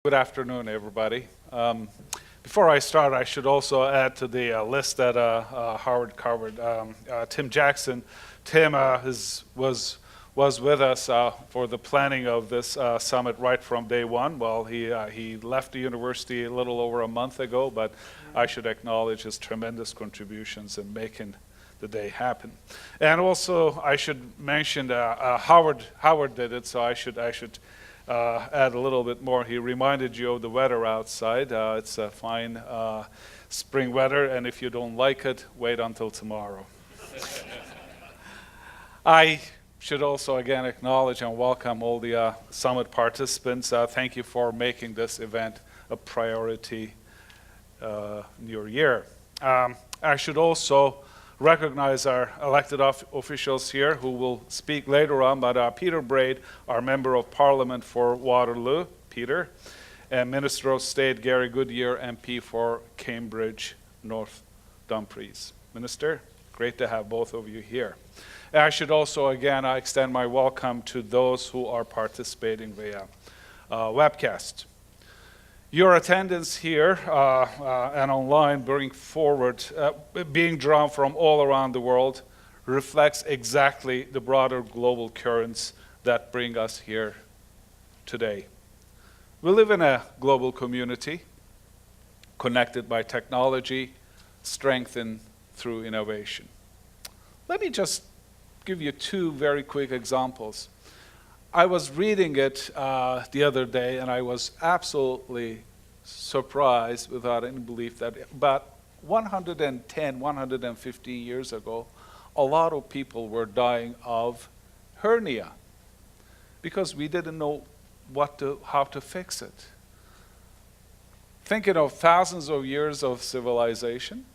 Good afternoon, everybody. Before I start, I should also add to the list that Howard covered. Tim Jackson. Tim was with us for the planning of this summit right from day one. Well, he left the university a little over a month ago, but I should acknowledge his tremendous contributions in making the day happen. And also, I should mention Howard did it, so I should add a little bit more. He reminded you of the weather outside. It's a fine spring weather, and if you don't like it, wait until tomorrow. I should also again acknowledge and welcome all the summit participants. Thank you for making this event a priority in your year. I should also recognize our elected officials here who will speak later on, but Peter Braid, our Member of Parliament for Waterloo, Peter, and Minister of State Gary Goodyear, MP for Cambridge North Dumfries. Minister, great to have both of you here. And I should also again extend my welcome to those who are participating via webcast. Your attendance here and online being drawn from all around the world reflects exactly the broader global currents that bring us here today. We live in a global community connected by technology, strengthened through innovation. Let me just give you two very quick examples. I was reading it the other day, and I was absolutely surprised without any belief that about 110, 150 years ago, a lot of people were dying of hernia because we didn't know how to fix it. Thinking of thousands of years of civilization,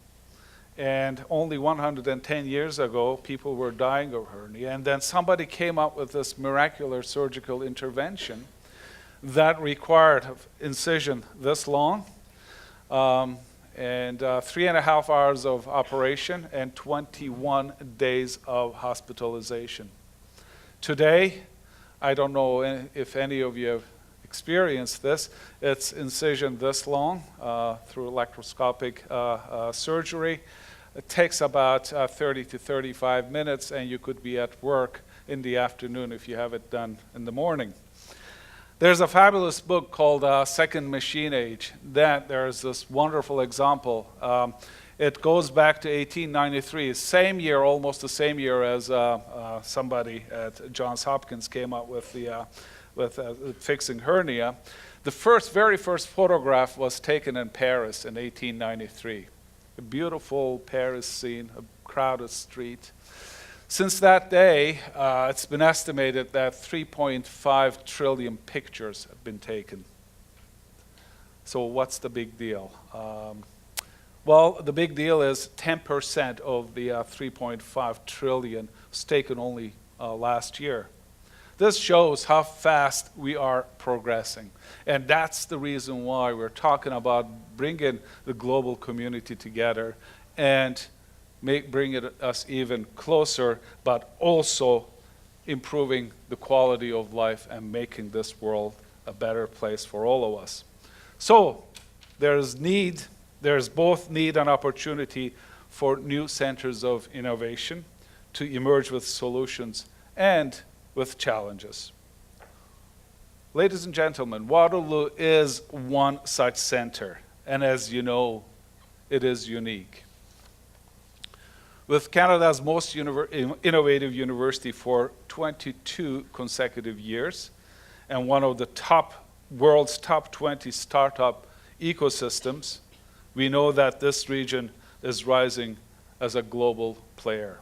and only 110 years ago, people were dying of hernia. And then somebody came up with this miraculous surgical intervention that required incision this long, and 3.5 hours of operation and 21 days of hospitalization. Today, I don't know if any of you have experienced this. It's incision this long through electroscopic surgery. It takes about 30 to 35 minutes, and you could be at work in the afternoon if you have it done in the morning. There's a fabulous book called Second Machine Age. There's this wonderful example. It goes back to 1893, same year, almost the same year as somebody at Johns Hopkins came up with fixing hernia. The very first photograph was taken in Paris in 1893. A beautiful Paris scene, a crowded street. Since that day, it's been estimated that 3.5 trillion pictures have been taken. So what's the big deal? Well, the big deal is 10% of the 3.5 trillion was taken only last year. This shows how fast we are progressing. And that's the reason why we're talking about bringing the global community together and bringing us even closer, but also improving the quality of life and making this world a better place for all of us. So there's both need and opportunity for new centers of innovation to emerge with solutions and with challenges. Ladies and gentlemen, Waterloo is one such center, and as you know, it is unique. With Canada's most innovative university for 22 consecutive years, and one of the world's top 20 startup ecosystems, we know that this region is rising as a global player.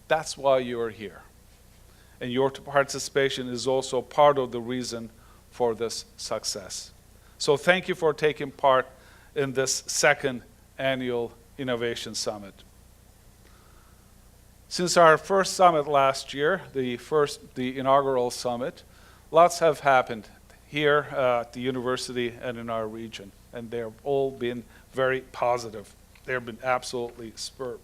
That's why you are here. And your participation is also part of the reason for this success. So thank you for taking part in this second annual Innovation Summit. Since our first summit last year, the inaugural summit, lots have happened here at the university and in our region, and they've all been very positive. They've been absolutely superb.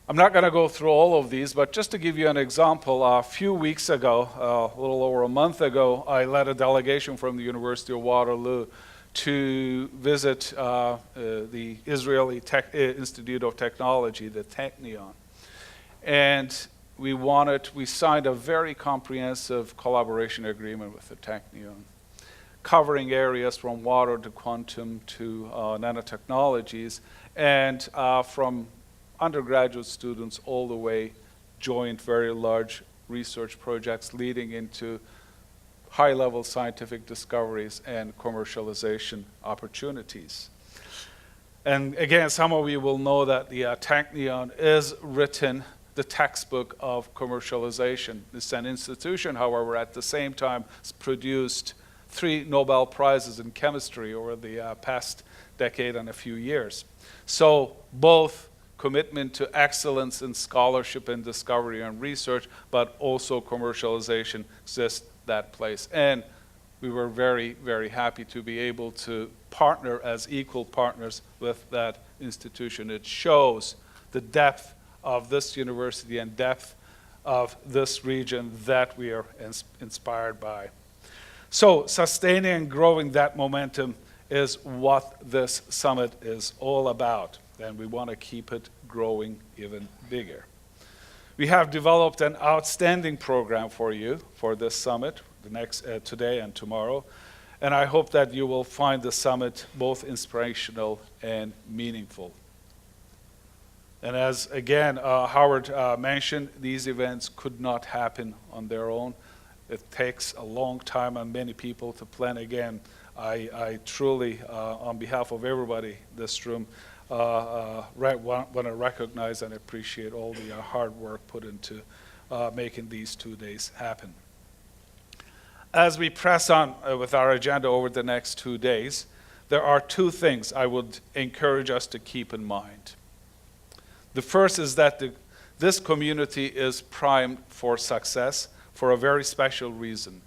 I'm not going to go through all of these, but just to give you an example, a few weeks ago, a little over a month ago, I led a delegation from the University of Waterloo to visit the Israeli Institute of Technology, the Technion. And we signed a very comprehensive collaboration agreement with the Technion, covering areas from water to quantum to nanotechnologies, and from undergraduate students all the way joined very large research projects leading into high-level scientific discoveries and commercialization opportunities. And again, some of you will know that the Technion is written the textbook of commercialization. It's an institution, however, at the same time, has produced 3 Nobel Prizes in chemistry over the past decade and a few years. So both commitment to excellence in scholarship and discovery and research, but also commercialization exists that place. And we were very, very happy to be able to partner as equal partners with that institution. It shows the depth of this university and depth of this region that we are inspired by. So sustaining and growing that momentum is what this summit is all about, and we want to keep it growing even bigger. We have developed an outstanding program for you for this summit, today and tomorrow, and I hope that you will find the summit both inspirational and meaningful. And as, again, Howard mentioned, these events could not happen on their own. It takes a long time and many people to plan. Again, I truly, on behalf of everybody in this room, want to recognize and appreciate all the hard work put into making these 2 days happen. As we press on with our agenda over the next 2 days, there are 2 things I would encourage us to keep in mind. The first is that this community is primed for success for a very special reason.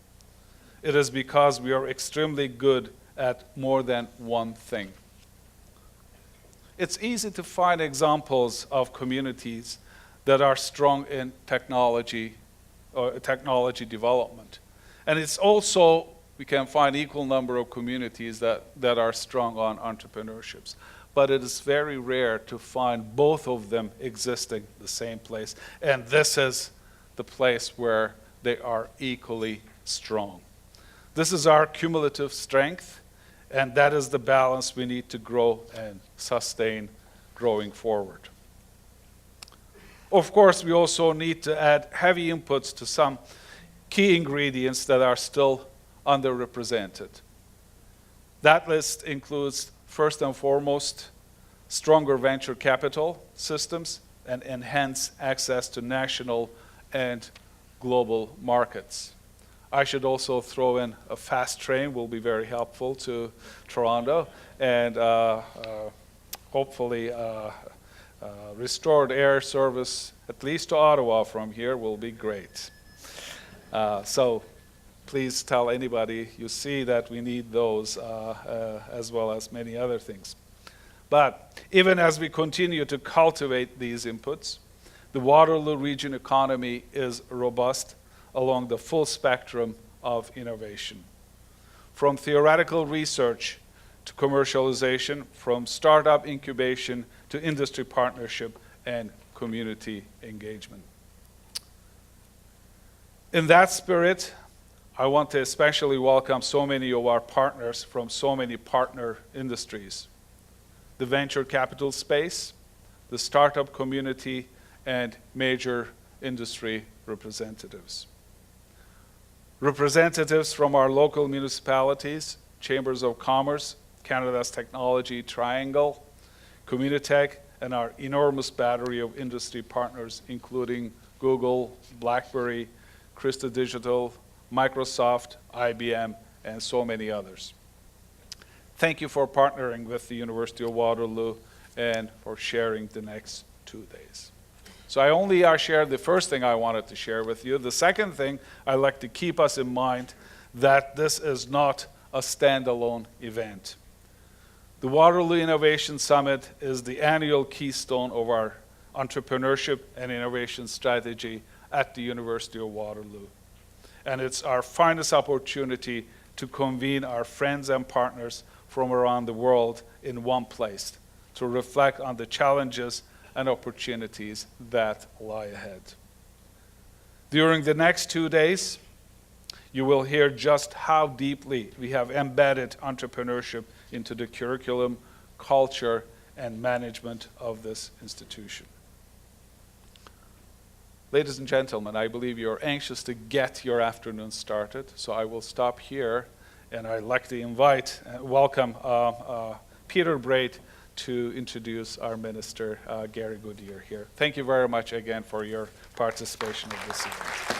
It is because we are extremely good at more than one thing. It's easy to find examples of communities that are strong in technology or technology development. And it's also, we can find equal number of communities that are strong on entrepreneurships. But it is very rare to find both of them existing in the same place. And this is the place where they are equally strong. This is our cumulative strength, and that is the balance we need to grow and sustain growing forward. Of course, we also need to add heavy inputs to some key ingredients that are still underrepresented. That list includes, first and foremost, stronger venture capital systems and enhanced access to national and global markets. I should also throw in a fast train will be very helpful to Toronto, and hopefully restored air service, at least to Ottawa from here, will be great. So please tell anybody you see that we need those as well as many other things. But even as we continue to cultivate these inputs, the Waterloo region economy is robust along the full spectrum of innovation. From theoretical research to commercialization, from startup incubation to industry partnership and community engagement. In that spirit, I want to especially welcome so many of our partners from so many partner industries. The venture capital space, the startup community, and major industry representatives. Representatives from our local municipalities, chambers of commerce, Canada's Technology Triangle, Communitech, and our enormous battery of industry partners, including Google, BlackBerry, Krista Digital, Microsoft, IBM, and so many others. Thank you for partnering with the University of Waterloo and for sharing the next 2 days. So I only shared the first thing I wanted to share with you. The second thing, I'd like to keep us in mind that this is not a standalone event. The Waterloo Innovation Summit is the annual keystone of our entrepreneurship and innovation strategy at the University of Waterloo. And it's our finest opportunity to convene our friends and partners from around the world in one place to reflect on the challenges and opportunities that lie ahead. During the next 2 days, you will hear just how deeply we have embedded entrepreneurship into the curriculum, culture, and management of this institution. Ladies and gentlemen, I believe you're anxious to get your afternoon started, so I will stop here, and I'd like to welcome Peter Braid to introduce our minister, Gary Goodyear here. Thank you very much again for your participation of this evening.